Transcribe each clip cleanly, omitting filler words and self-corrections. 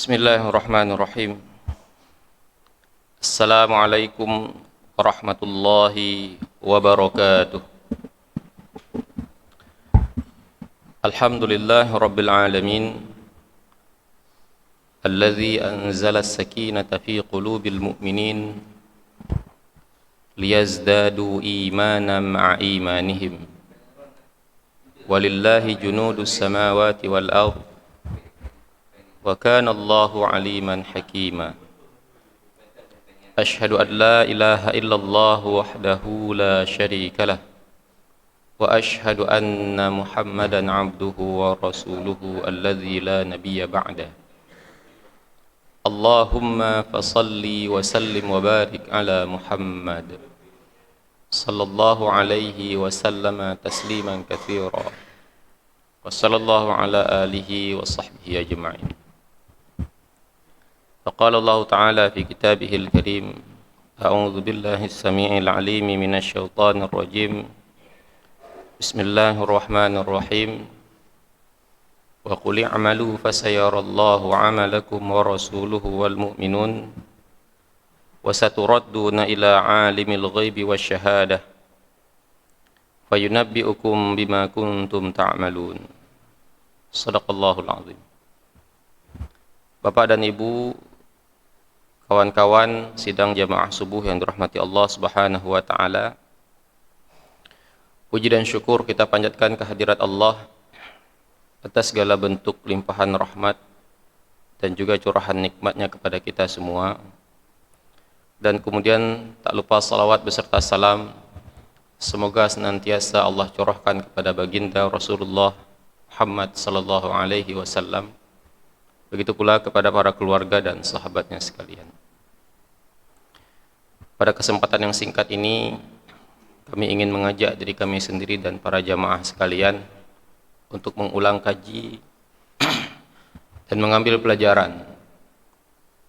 Bismillahirrahmanirrahim. Assalamualaikum warahmatullahi wabarakatuh. Alhamdulillahi rabbil alamin, alladzi anzala as-sakinata fi qulubil mu'minin liyazdadu imanan ma'a imanihim. Walillahi junudus samawati wal ardh wa kana Allahu aliman hakima. Ashhadu an la ilaha illallah wahdahu la syarika lah wa ashhadu anna Muhammadan abduhu wa rasuluhu alladzi la nabiyya ba'da. Allahumma fasalli wa sallim wa barik ala Muhammad sallallahu alaihi wa sallama tasliman katsira wa sallallahu ala alihi wa sahbihi ajma'in. فقال الله تعالى في كتابه الكريم: أعوذ بالله السميع العليم من الشيطان الرجيم. بسم الله الرحمن الرحيم. وقل اعملوا فسيرى الله عملكم ورسوله والمؤمنون وستردون إلى عالم الغيب والشهادة فينبئكم بما كنتم تعملون. صدق الله العظيم. Bapak dan Ibu, kawan-kawan sidang jamaah subuh yang dirahmati Allah Subhanahu wa taala. Puji dan syukur kita panjatkan kehadirat Allah atas segala bentuk limpahan rahmat dan juga curahan nikmatnya kepada kita semua. Dan kemudian tak lupa salawat beserta salam semoga senantiasa Allah curahkan kepada baginda Rasulullah Muhammad sallallahu alaihi wasallam. Begitu pula kepada para keluarga dan sahabatnya sekalian. Pada kesempatan yang singkat ini, kami ingin mengajak diri kami sendiri dan para jamaah sekalian untuk mengulang kaji dan mengambil pelajaran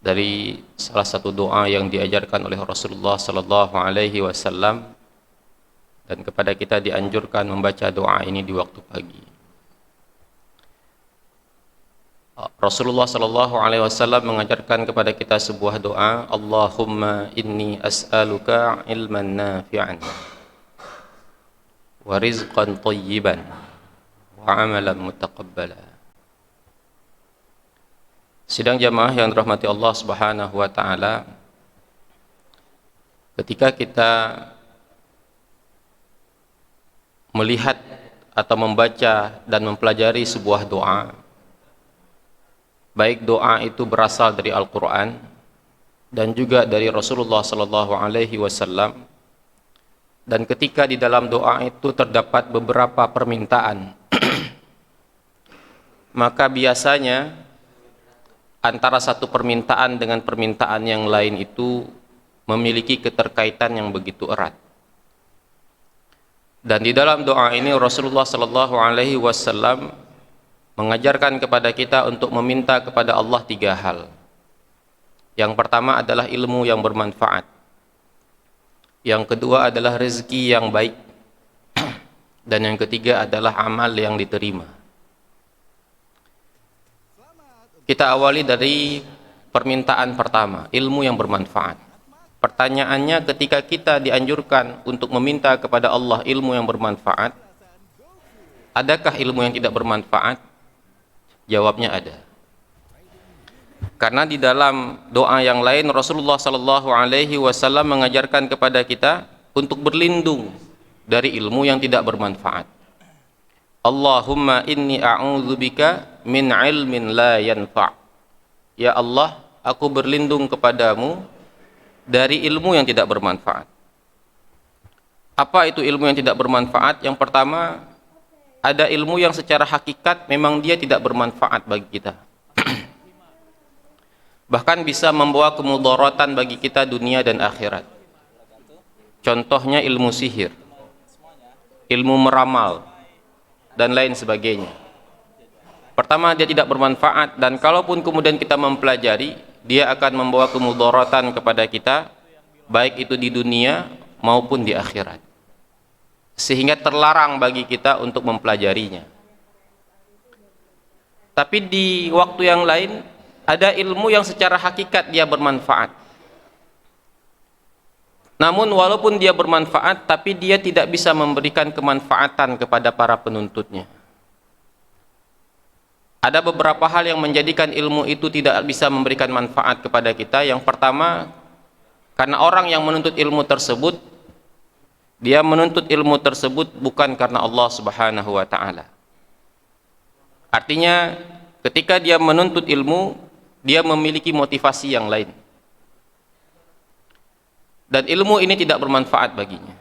dari salah satu doa yang diajarkan oleh Rasulullah sallallahu alaihi wasallam, dan kepada kita dianjurkan membaca doa ini di waktu pagi. Rasulullah sallallahu alaihi wasallam mengajarkan kepada kita sebuah doa, Allahumma inni as'aluka ilman nafi'an wa rizqan thayyiban wa amalan mutaqabbala. Sidang jamaah yang dirahmati Allah Subhanahu wa taala, ketika kita melihat atau membaca dan mempelajari sebuah doa, baik doa itu berasal dari Al-Quran dan juga dari Rasulullah sallallahu alaihi wasallam, dan ketika di dalam doa itu terdapat beberapa permintaan maka biasanya antara satu permintaan dengan permintaan yang lain itu memiliki keterkaitan yang begitu erat. Dan di dalam doa ini Rasulullah sallallahu alaihi wasallam mengajarkan kepada kita untuk meminta kepada Allah tiga hal. Yang pertama adalah ilmu yang bermanfaat. Yang kedua adalah rezeki yang baik. Dan yang ketiga adalah amal yang diterima. Kita awali dari permintaan pertama, ilmu yang bermanfaat. Pertanyaannya, ketika kita dianjurkan untuk meminta kepada Allah ilmu yang bermanfaat, adakah ilmu yang tidak bermanfaat? Jawabnya ada. Karena di dalam doa yang lain Rasulullah sallallahu alaihi wasallam mengajarkan kepada kita untuk berlindung dari ilmu yang tidak bermanfaat. Allahumma inni a'udzubika min ilmin la yanfa'. Ya Allah, aku berlindung kepadamu dari ilmu yang tidak bermanfaat. Apa itu ilmu yang tidak bermanfaat? Yang pertama, ada ilmu yang secara hakikat memang dia tidak bermanfaat bagi kita. Bahkan bisa membawa kemudaratan bagi kita dunia dan akhirat. Contohnya ilmu sihir, ilmu meramal, dan lain sebagainya. Pertama, dia tidak bermanfaat, dan kalaupun kemudian kita mempelajari, dia akan membawa kemudaratan kepada kita, baik itu di dunia maupun di akhirat. Sehingga terlarang bagi kita untuk mempelajarinya. Tapi di waktu yang lain ada ilmu yang secara hakikat dia bermanfaat. Namun walaupun dia bermanfaat, tapi dia tidak bisa memberikan kemanfaatan kepada para penuntutnya. Ada beberapa hal yang menjadikan ilmu itu tidak bisa memberikan manfaat kepada kita. Yang pertama, karena orang yang menuntut ilmu tersebut, dia menuntut ilmu tersebut bukan karena Allah Subhanahu wa ta'ala. Artinya, ketika dia menuntut ilmu, dia memiliki motivasi yang lain. Dan ilmu ini tidak bermanfaat baginya.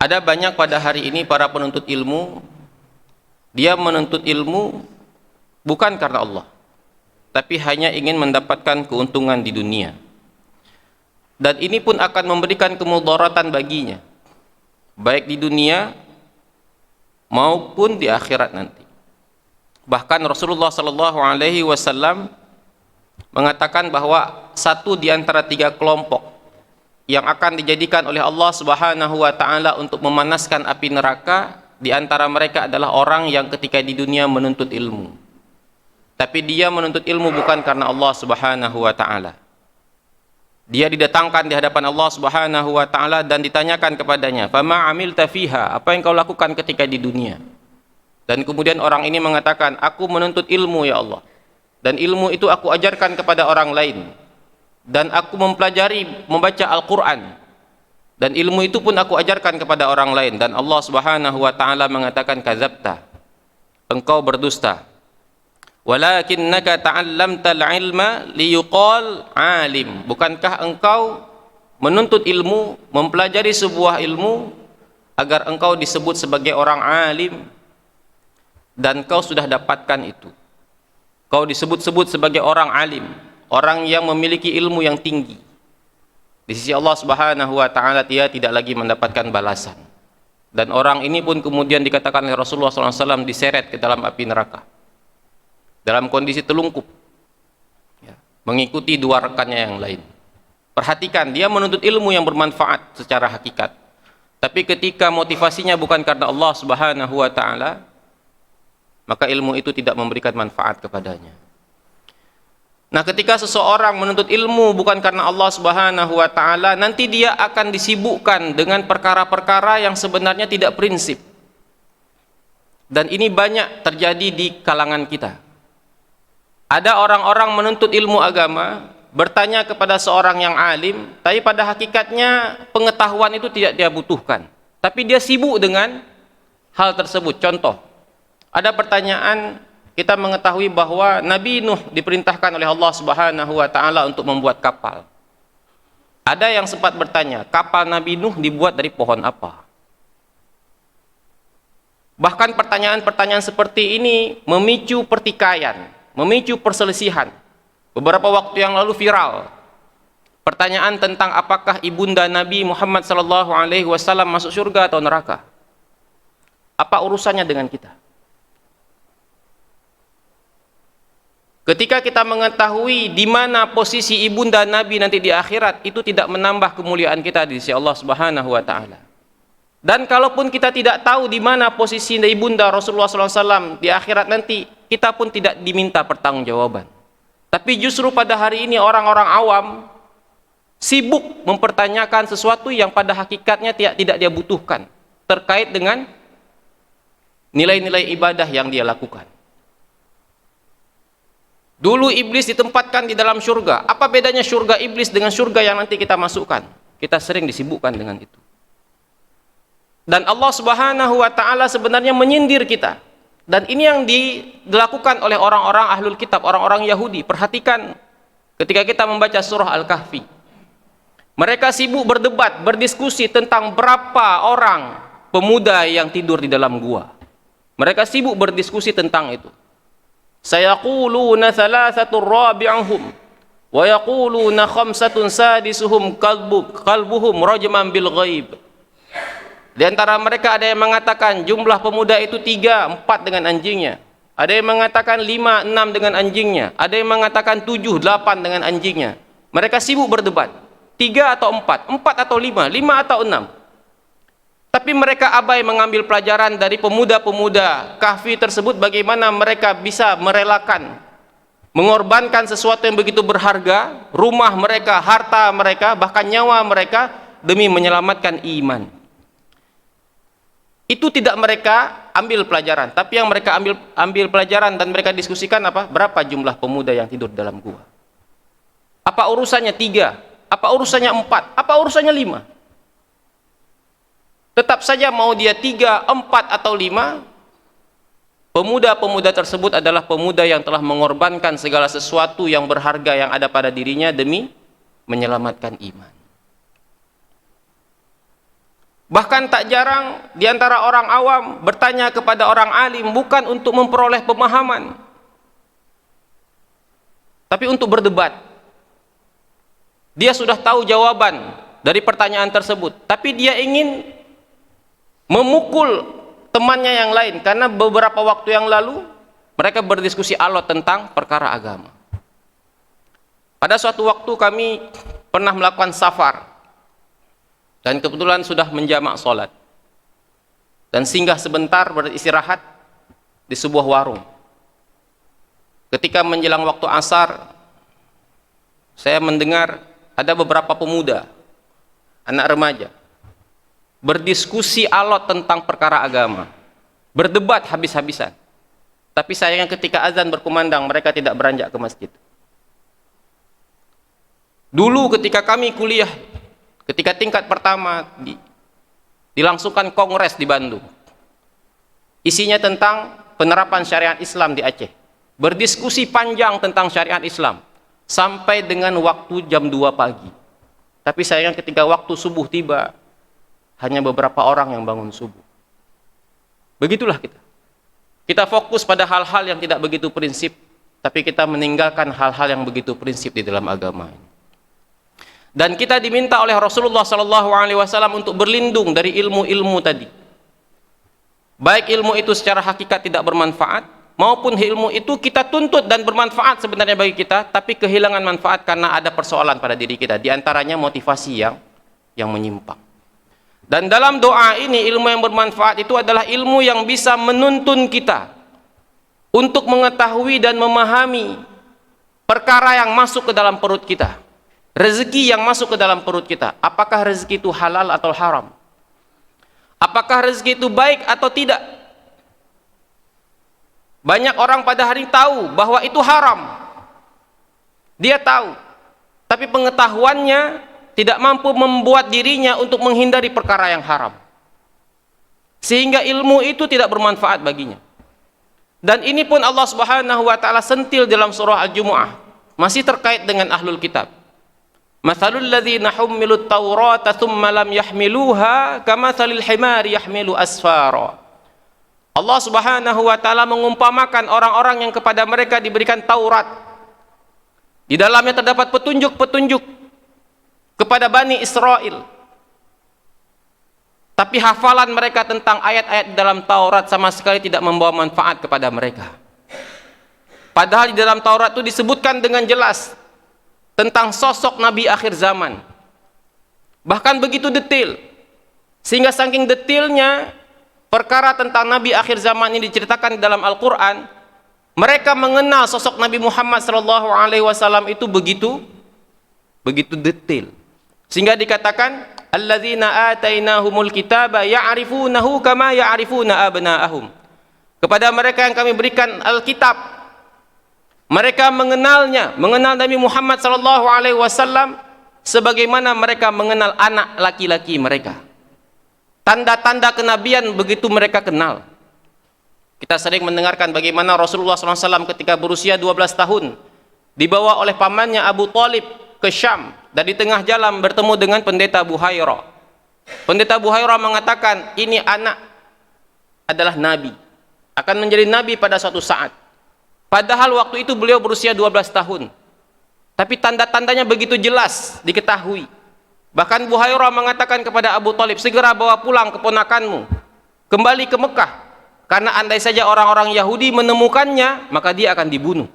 Ada banyak pada hari ini para penuntut ilmu, dia menuntut ilmu bukan karena Allah, tapi hanya ingin mendapatkan keuntungan di dunia. Dan ini pun akan memberikan kemudaratan baginya, baik di dunia maupun di akhirat nanti. Bahkan Rasulullah SAW mengatakan bahwa satu di antara 3 kelompok yang akan dijadikan oleh Allah Subhanahu wa ta'ala untuk memanaskan api neraka, di antara mereka adalah orang yang ketika di dunia menuntut ilmu, tapi dia menuntut ilmu bukan karena Allah Subhanahu wa ta'ala. Dia didatangkan di hadapan Allah Subhanahu wa ta'ala dan ditanyakan kepadanya, "Fama amilta fiha?" Apa yang kau lakukan ketika di dunia? Dan kemudian orang ini mengatakan, "Aku menuntut ilmu ya Allah, dan ilmu itu aku ajarkan kepada orang lain, dan aku mempelajari membaca Al-Quran, dan ilmu itu pun aku ajarkan kepada orang lain." Dan Allah Subhanahu wa ta'ala mengatakan, "Kadzabta, engkau berdusta. Walakinnaka ta'allamtal ilma liyuqal alim." Bukankah engkau menuntut ilmu, mempelajari sebuah ilmu agar engkau disebut sebagai orang alim, dan kau sudah dapatkan itu. Kau disebut-sebut sebagai orang alim, orang yang memiliki ilmu yang tinggi. Di sisi Allah Subhanahu wa ta'ala dia tidak lagi mendapatkan balasan. Dan orang ini pun kemudian dikatakan oleh Rasulullah SAW diseret ke dalam api neraka dalam kondisi telungkup, ya, mengikuti 2 rekannya yang lain. Perhatikan, dia menuntut ilmu yang bermanfaat secara hakikat, tapi ketika motivasinya bukan karena Allah Subhanahu wa ta'ala, maka ilmu itu tidak memberikan manfaat kepadanya. Nah, ketika seseorang menuntut ilmu bukan karena Allah Subhanahu wa ta'ala, nanti dia akan disibukkan dengan perkara-perkara yang sebenarnya tidak prinsip. Dan ini banyak terjadi di kalangan kita. Ada orang-orang menuntut ilmu agama, bertanya kepada seorang yang alim, tapi pada hakikatnya pengetahuan itu tidak dia butuhkan, tapi dia sibuk dengan hal tersebut. Contoh, ada pertanyaan, kita mengetahui bahwa Nabi Nuh diperintahkan oleh Allah Subhanahu wa ta'ala untuk membuat kapal. Ada yang sempat bertanya, kapal Nabi Nuh dibuat dari pohon apa? Bahkan pertanyaan-pertanyaan seperti ini memicu pertikaian, memicu perselisihan. Beberapa waktu yang lalu viral pertanyaan tentang apakah ibunda Nabi Muhammad SAW masuk surga atau neraka. Apa urusannya dengan kita? Ketika kita mengetahui di mana posisi ibunda Nabi nanti di akhirat, itu tidak menambah kemuliaan kita di sisi Allah Subhanahu wa ta'ala. Dan kalaupun kita tidak tahu di mana posisi ibunda Rasulullah SAW di akhirat nanti, kita pun tidak diminta pertanggungjawaban. Tapi justru pada hari ini orang-orang awam sibuk mempertanyakan sesuatu yang pada hakikatnya tidak dia butuhkan, terkait dengan nilai-nilai ibadah yang dia lakukan. Dulu iblis ditempatkan di dalam surga. Apa bedanya surga iblis dengan surga yang nanti kita masukkan? Kita sering disibukkan dengan itu. Dan Allah Subhanahu wa ta'ala sebenarnya menyindir kita. Dan ini yang dilakukan oleh orang-orang ahlul kitab, orang-orang Yahudi. Perhatikan ketika kita membaca surah Al-Kahfi. Mereka sibuk berdebat, berdiskusi tentang berapa orang pemuda yang tidur di dalam gua. Mereka sibuk berdiskusi tentang itu. Sayaquluna thalathatur rabi'uhum wa yaquluna khamsatun sadisuhum qalbuhum rajman bil ghaib. Di antara mereka ada yang mengatakan jumlah pemuda itu 3, 4 dengan anjingnya. Ada yang mengatakan 5, 6 dengan anjingnya. Ada yang mengatakan 7, 8 dengan anjingnya. Mereka sibuk berdebat. 3 atau 4, 4 atau 5, 5 atau 6. Tapi mereka abai mengambil pelajaran dari pemuda-pemuda Kahfi tersebut, bagaimana mereka bisa merelakan, mengorbankan sesuatu yang begitu berharga, rumah mereka, harta mereka, bahkan nyawa mereka, demi menyelamatkan iman. Itu tidak mereka ambil pelajaran, tapi yang mereka ambil pelajaran dan mereka diskusikan apa? Berapa jumlah pemuda yang tidur dalam gua? Apa urusannya 3? Apa urusannya 4? Apa urusannya 5? Tetap saja mau dia 3, 4 atau 5, pemuda-pemuda tersebut adalah pemuda yang telah mengorbankan segala sesuatu yang berharga yang ada pada dirinya demi menyelamatkan iman. Bahkan tak jarang di antara orang awam bertanya kepada orang alim bukan untuk memperoleh pemahaman, tapi untuk berdebat. Dia sudah tahu jawaban dari pertanyaan tersebut, tapi dia ingin memukul temannya yang lain, karena beberapa waktu yang lalu mereka berdiskusi alot tentang perkara agama. Pada suatu waktu kami pernah melakukan safar dan kebetulan sudah menjamak sholat dan singgah sebentar beristirahat di sebuah warung. Ketika menjelang waktu asar, saya mendengar ada beberapa pemuda, anak remaja, berdiskusi alot tentang perkara agama, berdebat habis-habisan. Tapi sayangnya ketika azan berkumandang, mereka tidak beranjak ke masjid. Dulu ketika kami kuliah, ketika tingkat pertama, dilangsungkan kongres di Bandung. Isinya tentang penerapan syariat Islam di Aceh. Berdiskusi panjang tentang syariat Islam sampai dengan waktu jam 2 pagi. Tapi sayangnya ketika waktu subuh tiba, hanya beberapa orang yang bangun subuh. Begitulah kita. Kita fokus pada hal-hal yang tidak begitu prinsip, tapi kita meninggalkan hal-hal yang begitu prinsip di dalam agama ini. Dan kita diminta oleh Rasulullah SAW untuk berlindung dari ilmu-ilmu tadi. Baik ilmu itu secara hakikat tidak bermanfaat, maupun ilmu itu kita tuntut dan bermanfaat sebenarnya bagi kita, tapi kehilangan manfaat karena ada persoalan pada diri kita. Di antaranya motivasi yang menyimpang. Dan dalam doa ini, ilmu yang bermanfaat itu adalah ilmu yang bisa menuntun kita untuk mengetahui dan memahami perkara yang masuk ke dalam perut kita, rezeki yang masuk ke dalam perut kita. Apakah rezeki itu halal atau haram? Apakah rezeki itu baik atau tidak? Banyak orang pada hari tahu bahwa itu haram. Dia tahu, tapi pengetahuannya tidak mampu membuat dirinya untuk menghindari perkara yang haram, sehingga ilmu itu tidak bermanfaat baginya. Dan ini pun Allah Subhanahu wa taala sentil dalam surah Al-Jumu'ah, masih terkait dengan ahlul kitab. Mathalul ladzina hummilut taurata tsumma lam yahmiluha kamathalil himari yahmilu asfara. Allah Subhanahu wa taala mengumpamakan orang-orang yang kepada mereka diberikan Taurat. Di dalamnya terdapat petunjuk-petunjuk kepada Bani Israel, tapi hafalan mereka tentang ayat-ayat dalam Taurat sama sekali tidak membawa manfaat kepada mereka. Padahal di dalam Taurat itu disebutkan dengan jelas tentang sosok Nabi akhir zaman, bahkan begitu detail, sehingga saking detailnya perkara tentang Nabi akhir zaman ini diceritakan di dalam Al-Quran, mereka mengenal sosok Nabi Muhammad SAW itu begitu detail. Sehingga dikatakan alladzina atainahumul kitaba ya'rifunahu kama ya'rifuna abna'ahum. Kepada mereka yang kami berikan Alkitab, mereka mengenalnya, mengenal Nabi Muhammad SAW sebagaimana mereka mengenal anak laki-laki mereka. Tanda-tanda kenabian begitu mereka kenal. Kita sering mendengarkan bagaimana Rasulullah SAW ketika berusia 12 tahun dibawa oleh pamannya Abu Thalib ke Syam, dan di tengah jalan bertemu dengan pendeta Buhairah. Pendeta Buhairah mengatakan, ini anak adalah nabi, akan menjadi nabi pada suatu saat. Padahal waktu itu beliau berusia 12 tahun, tapi tanda-tandanya begitu jelas diketahui. Bahkan Buhairah mengatakan kepada Abu Thalib, segera bawa pulang keponakanmu kembali ke Mekah, karena andai saja orang-orang Yahudi menemukannya, maka dia akan dibunuh.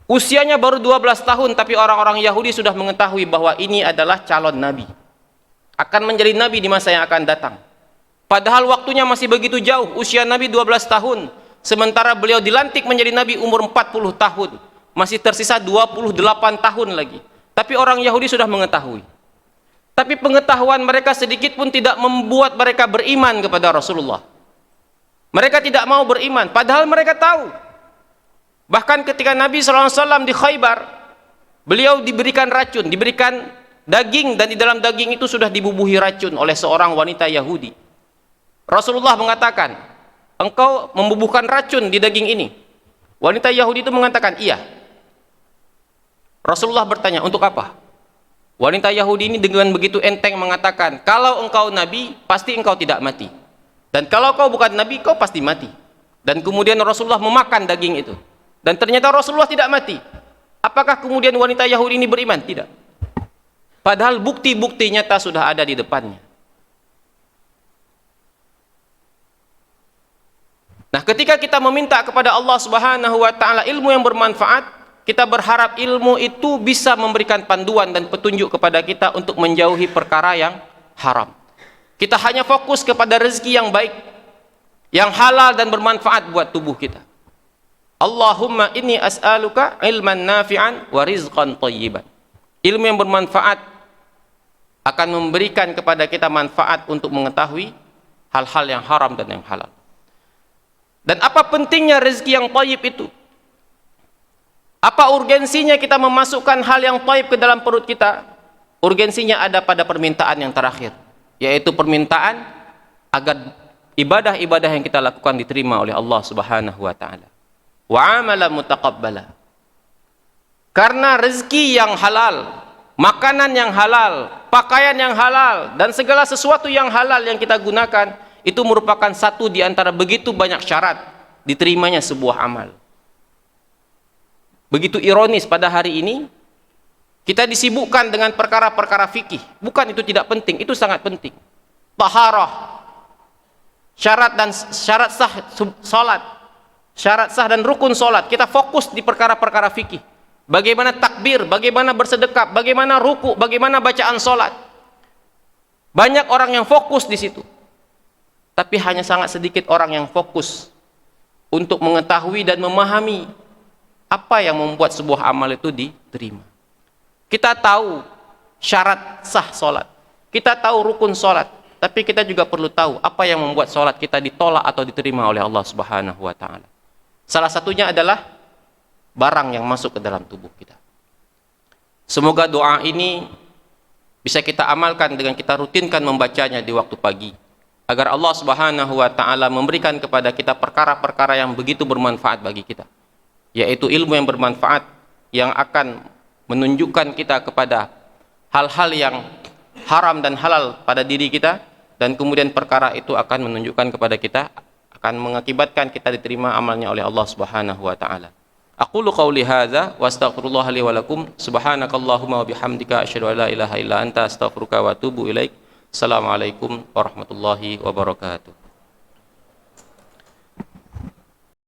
Usianya baru 12 tahun, tapi orang-orang Yahudi sudah mengetahui bahwa ini adalah calon nabi, akan menjadi nabi di masa yang akan datang. Padahal waktunya masih begitu jauh, usia Nabi 12 tahun. Sementara beliau dilantik menjadi Nabi umur 40 tahun. Masih tersisa 28 tahun lagi. Tapi orang Yahudi sudah mengetahui. Tapi pengetahuan mereka sedikit pun tidak membuat mereka beriman kepada Rasulullah. Mereka tidak mau beriman, padahal mereka tahu. Bahkan ketika Nabi SAW di Khaybar, beliau diberikan racun, diberikan daging, dan di dalam daging itu sudah dibubuhi racun oleh seorang wanita Yahudi. Rasulullah mengatakan, engkau membubuhkan racun di daging ini. Wanita Yahudi itu mengatakan, iya. Rasulullah bertanya, untuk apa? Wanita Yahudi ini dengan begitu enteng mengatakan, kalau engkau Nabi, pasti engkau tidak mati. Dan kalau kau bukan Nabi, kau pasti mati. Dan kemudian Rasulullah memakan daging itu. Dan ternyata Rasulullah tidak mati. Apakah kemudian wanita Yahudi ini beriman? Tidak. Padahal bukti-bukti nyata sudah ada di depannya. Nah, ketika kita meminta kepada Allah Subhanahu wa taala ilmu yang bermanfaat, kita berharap ilmu itu bisa memberikan panduan dan petunjuk kepada kita untuk menjauhi perkara yang haram. Kita hanya fokus kepada rezeki yang baik, yang halal dan bermanfaat buat tubuh kita. Allahumma inni as'aluka ilman nafi'an wa rizqan thayyiban. Ilmu yang bermanfaat akan memberikan kepada kita manfaat untuk mengetahui hal-hal yang haram dan yang halal. Dan apa pentingnya rezeki yang thayyib itu? Apa urgensinya kita memasukkan hal yang thayyib ke dalam perut kita? Urgensinya ada pada permintaan yang terakhir, yaitu permintaan agar ibadah-ibadah yang kita lakukan diterima oleh Allah Subhanahu wa taala. Wa amala mutaqabbala. Karena rezeki yang halal, makanan yang halal, pakaian yang halal, dan segala sesuatu yang halal yang kita gunakan, itu merupakan satu di antara begitu banyak syarat diterimanya sebuah amal. Begitu ironis pada hari ini, kita disibukkan dengan perkara-perkara fikih. Bukan itu tidak penting, itu sangat penting. Taharah, syarat sah salat, syarat sah dan rukun salat. Kita fokus di perkara-perkara fikih. Bagaimana takbir, bagaimana bersedekap, bagaimana ruku, bagaimana bacaan salat. Banyak orang yang fokus di situ. Tapi hanya sangat sedikit orang yang fokus untuk mengetahui dan memahami apa yang membuat sebuah amal itu diterima. Kita tahu syarat sah salat, kita tahu rukun salat, tapi kita juga perlu tahu apa yang membuat salat kita ditolak atau diterima oleh Allah Subhanahu wa taala. Salah satunya adalah barang yang masuk ke dalam tubuh kita. Semoga doa ini bisa kita amalkan dengan kita rutinkan membacanya di waktu pagi, agar Allah Subhanahu wa taala memberikan kepada kita perkara-perkara yang begitu bermanfaat bagi kita, yaitu ilmu yang bermanfaat yang akan menunjukkan kita kepada hal-hal yang haram dan halal pada diri kita, dan kemudian perkara itu akan menunjukkan kepada kita, akan mengakibatkan kita diterima amalnya oleh Allah Subhanahu wa taala. Aqulu qauli hadza wa astaghfirullah li wa lakum. Subhanakallahumma wa bihamdika asyhadu an la ilaha illa anta astaghfiruka wa atubu ilaik. Assalamualaikum warahmatullahi wabarakatuh.